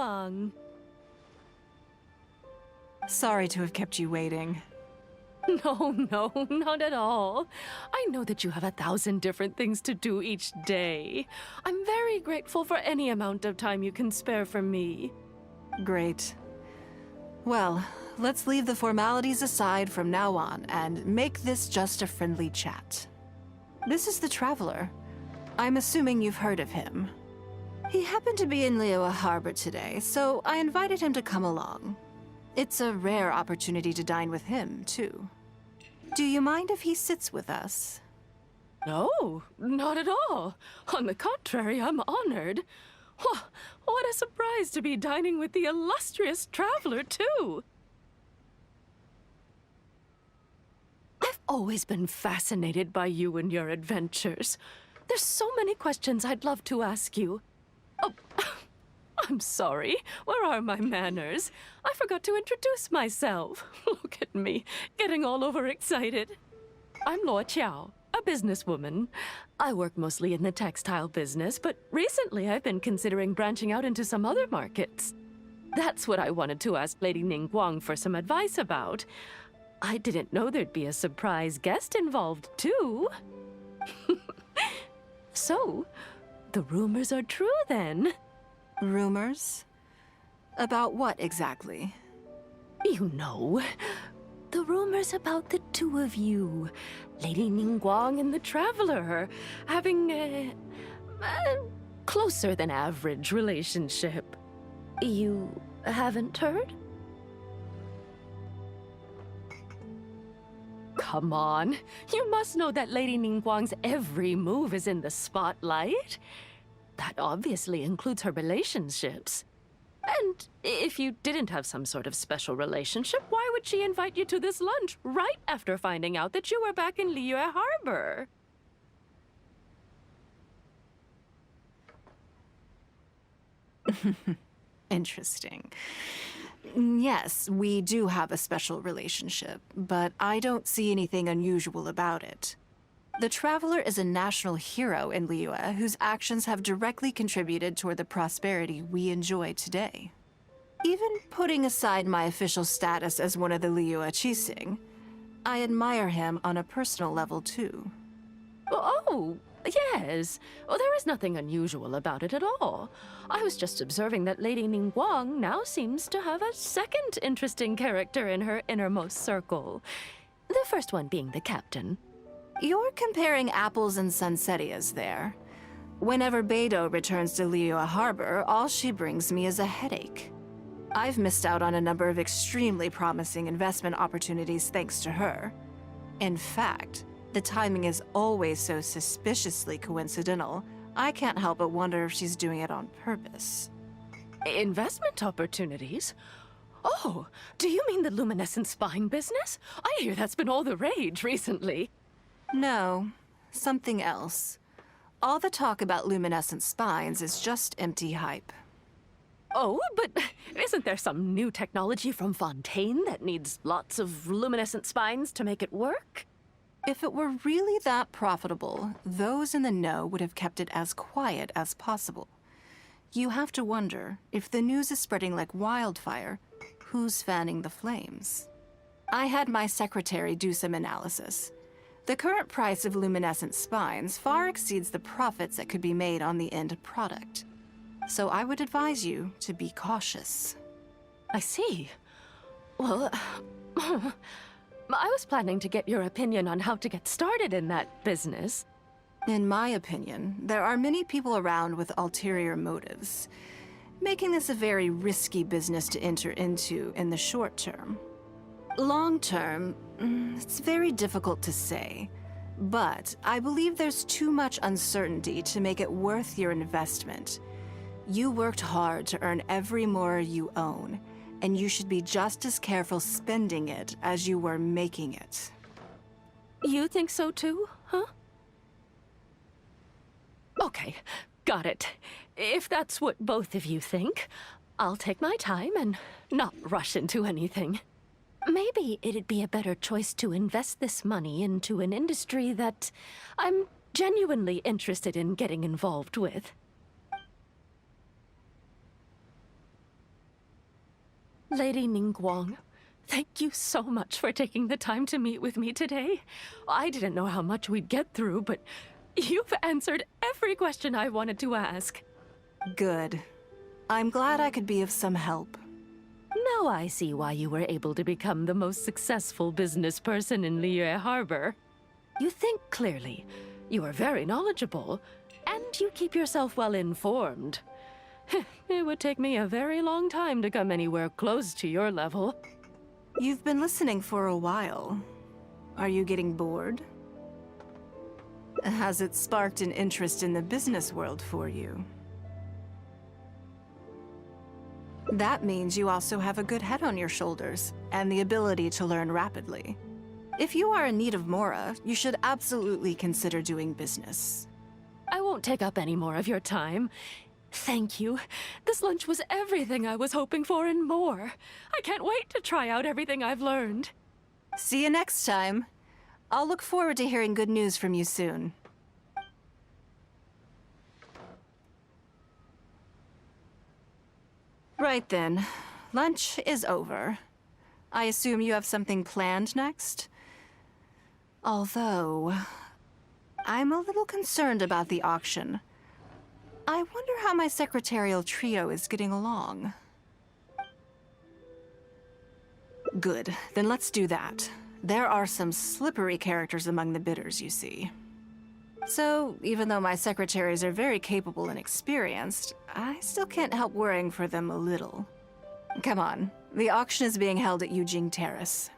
Ningguang. Sorry to have kept you waiting. No, not at all. I know that you have 1,000 different things to do each day. I'm very grateful for any amount of time you can spare for me. Great. Well, let's leave the formalities aside from now on and make this just a friendly chat. This is the Traveler. I'm assuming you've heard of him. He happened to be in Liyue Harbor today, so I invited him to come along. It's a rare opportunity to dine with him, too. Do you mind if he sits with us? No, not at all. On the contrary, I'm honored. What a surprise to be dining with the illustrious Traveler, too. I've always been fascinated by you and your adventures. There's so many questions I'd love to ask you. Oh, I'm sorry. Where are my manners? I forgot to introduce myself. Look at me, getting all overexcited. I'm Luo Qiao, a businesswoman. I work mostly in the textile business, but recently I've been considering branching out into some other markets. That's what I wanted to ask Lady Ningguang for some advice about. I didn't know there'd be a surprise guest involved, too. So, the rumors are true, then? Rumors? About what, exactly? You know, the rumors about the two of you, Lady Ningguang and the Traveler, having a closer than average relationship. You haven't heard? Come on, you must know that Lady Ningguang's every move is in the spotlight. That obviously includes her relationships. And if you didn't have some sort of special relationship, why would she invite you to this lunch right after finding out that you were back in Liyue Harbor? Interesting. Yes, we do have a special relationship, but I don't see anything unusual about it. The Traveler is a national hero in Liyue whose actions have directly contributed toward the prosperity we enjoy today. Even putting aside my official status as one of the Liyue Qixing, I admire him on a personal level too. Oh, yes. Well, there is nothing unusual about it at all. I was just observing that Lady Ningguang now seems to have a second interesting character in her innermost circle. The first one being the captain. You're comparing apples and sunsettias there. Whenever Beidou returns to Liyue Harbor, all she brings me is a headache. I've missed out on a number of extremely promising investment opportunities thanks to her. In fact, the timing is always so suspiciously coincidental, I can't help but wonder if she's doing it on purpose. Investment opportunities? Oh, do you mean the luminescent spine business? I hear that's been all the rage recently. No, something else. All the talk about luminescent spines is just empty hype. Oh, but isn't there some new technology from Fontaine that needs lots of luminescent spines to make it work? If it were really that profitable, those in the know would have kept it as quiet as possible. You have to wonder, if the news is spreading like wildfire, who's fanning the flames? I had my secretary do some analysis. The current price of luminescent spines far exceeds the profits that could be made on the end product. So I would advise you to be cautious. I see. Well, I was planning to get your opinion on how to get started in that business. In my opinion, there are many people around with ulterior motives, making this a very risky business to enter into in the short term. Long term, it's very difficult to say, but I believe there's too much uncertainty to make it worth your investment. You worked hard to earn every more you own, and you should be just as careful spending it as you were making it. You think so too, huh? Okay, got it. If that's what both of you think, I'll take my time and not rush into anything. Maybe it'd be a better choice to invest this money into an industry that I'm genuinely interested in getting involved with. Lady Ningguang, thank you so much for taking the time to meet with me today. I didn't know how much we'd get through, but you've answered every question I wanted to ask. Good. I'm glad I could be of some help. Now I see why you were able to become the most successful business person in Liyue Harbor. You think clearly, you are very knowledgeable, and you keep yourself well informed. It would take me a very long time to come anywhere close to your level. You've been listening for a while. Are you getting bored? Has it sparked an interest in the business world for you? That means you also have a good head on your shoulders, and the ability to learn rapidly. If you are in need of Mora, you should absolutely consider doing business. I won't take up any more of your time. Thank you. This lunch was everything I was hoping for and more. I can't wait to try out everything I've learned. See you next time. I'll look forward to hearing good news from you soon. Right then. Lunch is over. I assume you have something planned next? Although, I'm a little concerned about the auction. I wonder how my secretarial trio is getting along. Good, then let's do that. There are some slippery characters among the bidders, you see. So, even though my secretaries are very capable and experienced, I still can't help worrying for them a little. Come on, the auction is being held at Yujing Terrace.